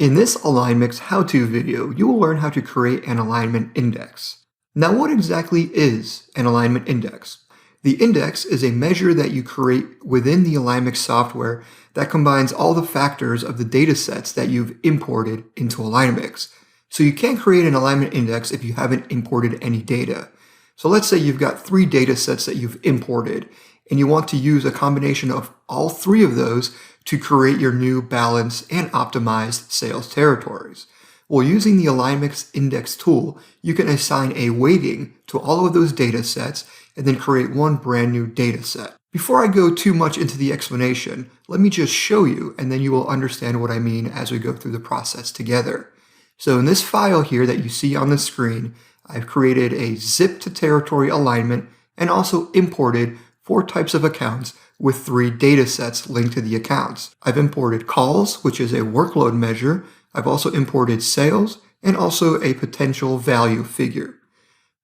In this AlignMix how-to video, you will learn how to create an alignment index. Now, what exactly is an alignment index? The index is a measure that you create within the AlignMix software that combines all the factors of the data sets that you've imported into AlignMix. So you can't create an alignment index if you haven't imported any data. So let's say you've got 3 data sets that you've imported, and you want to use a combination of all 3 of those to create your new balanced and optimized sales territories. Well, using the AlignMix index tool, you can assign a weighting to all of those data sets and then create one brand new data set. Before I go too much into the explanation, let me just show you, and then you will understand what I mean as we go through the process together. So in this file here that you see on the screen, I've created a zip to territory alignment and also imported 4 types of accounts with 3 data sets linked to the accounts. I've imported calls, which is a workload measure. I've also imported sales and also a potential value figure.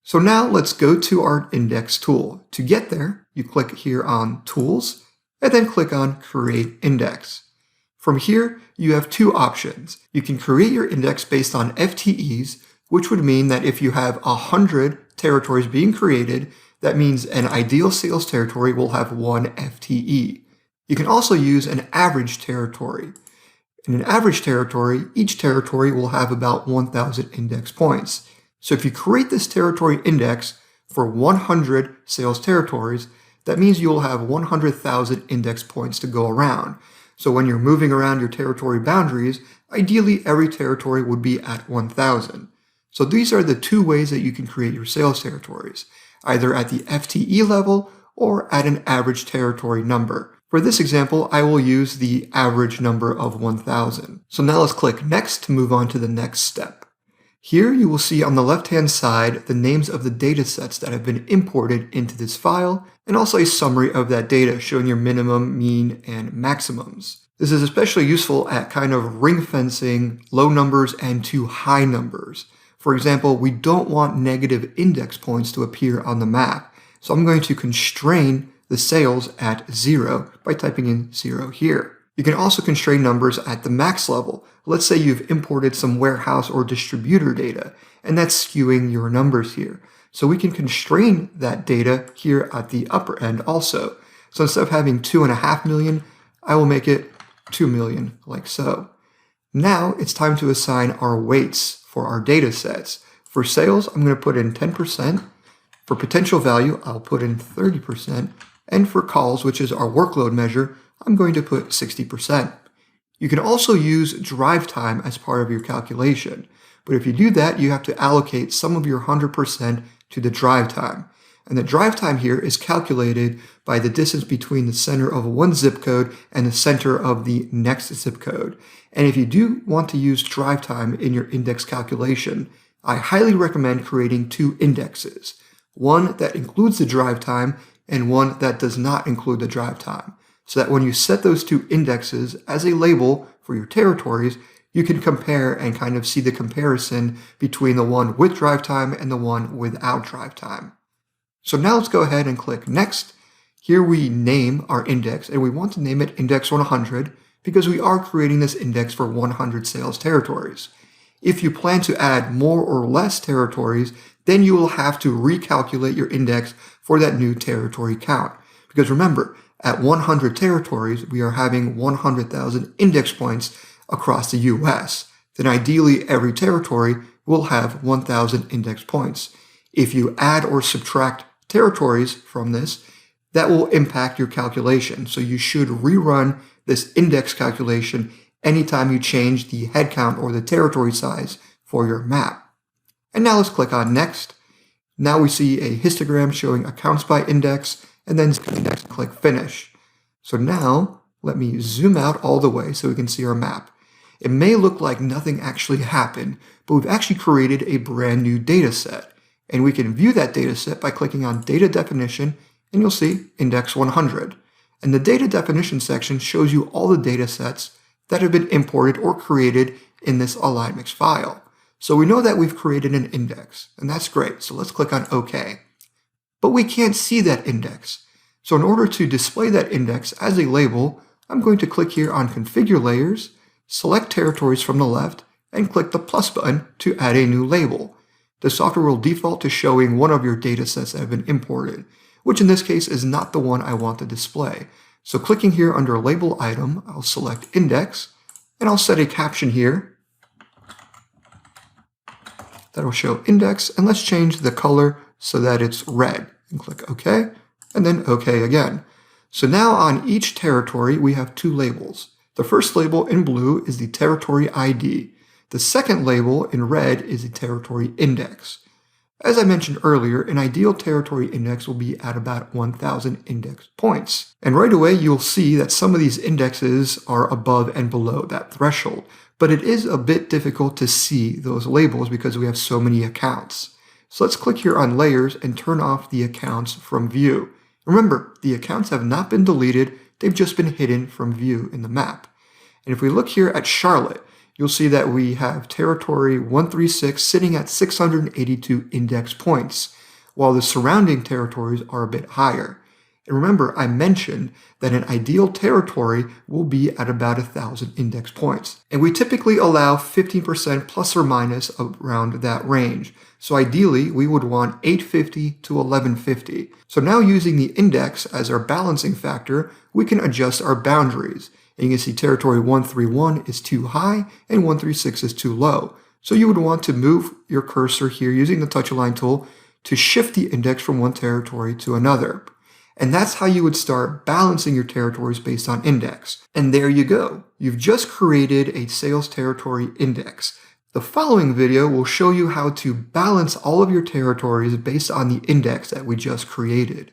So now let's go to our index tool. To get there, you click here on Tools and then click on Create Index. From here, you have 2 options. You can create your index based on FTEs, which would mean that if you have 100 territories being created, that means an ideal sales territory will have 1 FTE. You can also use an average territory. In an average territory, each territory will have about 1,000 index points. So if you create this territory index for 100 sales territories, that means you will have 100,000 index points to go around. So when you're moving around your territory boundaries, ideally every territory would be at 1,000. So these are the 2 ways that you can create your sales territories, either at the FTE level or at an average territory number. For this example, I will use the average number of 1,000. So now let's click Next to move on to the next step. Here you will see on the left-hand side the names of the data sets that have been imported into this file, and also a summary of that data showing your minimum, mean, and maximums. This is especially useful at kind of ring fencing low numbers and too high numbers. For example, we don't want negative index points to appear on the map, so I'm going to constrain the sales at 0 by typing in 0 here. You can also constrain numbers at the max level. Let's say you've imported some warehouse or distributor data, and that's skewing your numbers here. So we can constrain that data here at the upper end also. So instead of having 2.5 million, I will make it 2 million, like so. Now it's time to assign our weights for our data sets. For sales, I'm going to put in 10%. For potential value, I'll put in 30%. And for calls, which is our workload measure, I'm going to put 60%. You can also use drive time as part of your calculation. But if you do that, you have to allocate some of your 100% to the drive time. And the drive time here is calculated by the distance between the center of one zip code and the center of the next zip code. And if you do want to use drive time in your index calculation, I highly recommend creating 2 indexes. One that includes the drive time and one that does not include the drive time. So that when you set those 2 indexes as a label for your territories, you can compare and kind of see the comparison between the one with drive time and the one without drive time. So now let's go ahead and click Next. Here we name our index, and we want to name it Index 100 because we are creating this index for 100 sales territories. If you plan to add more or less territories, then you will have to recalculate your index for that new territory count. Because remember, at 100 territories, we are having 100,000 index points across the US. Then ideally, every territory will have 1,000 index points. If you add or subtract territories from this, that will impact your calculation. So you should rerun this index calculation anytime you change the head count or the territory size for your map. And now let's click on Next. Now we see a histogram showing accounts by index, and then click Finish. So now let me zoom out all the way so we can see our map. It may look like nothing actually happened, but we've actually created a brand new data set. And we can view that data set by clicking on Data Definition, and you'll see Index 100. And the Data Definition section shows you all the data sets that have been imported or created in this AlignMix file. So we know that we've created an index, and that's great. So let's click on OK. But we can't see that index. So in order to display that index as a label, I'm going to click here on Configure Layers, select territories from the left, and click the plus button to add a new label. The software will default to showing one of your datasets that have been imported, which in this case is not the one I want to display. So clicking here under Label Item, I'll select Index, and I'll set a caption here. That'll show Index, and let's change the color so that it's red. And click OK, and then OK again. So now on each territory, we have two labels. The first label in blue is the territory ID. The second label in red is the territory index. As I mentioned earlier, an ideal territory index will be at about 1,000 index points. And right away, you'll see that some of these indexes are above and below that threshold. But it is a bit difficult to see those labels because we have so many accounts. So let's click here on Layers and turn off the accounts from view. Remember, the accounts have not been deleted, they've just been hidden from view in the map. And if we look here at Charlotte, you'll see that we have territory 136 sitting at 682 index points, while the surrounding territories are a bit higher. And remember, I mentioned that an ideal territory will be at about 1,000 index points. And we typically allow 15% plus or minus around that range. So ideally, we would want 850 to 1150. So now using the index as our balancing factor, we can adjust our boundaries. And you can see territory 131 is too high and 136 is too low. So you would want to move your cursor here using the touch align tool to shift the index from one territory to another. And that's how you would start balancing your territories based on index. And there you go. You've just created a sales territory index. The following video will show you how to balance all of your territories based on the index that we just created.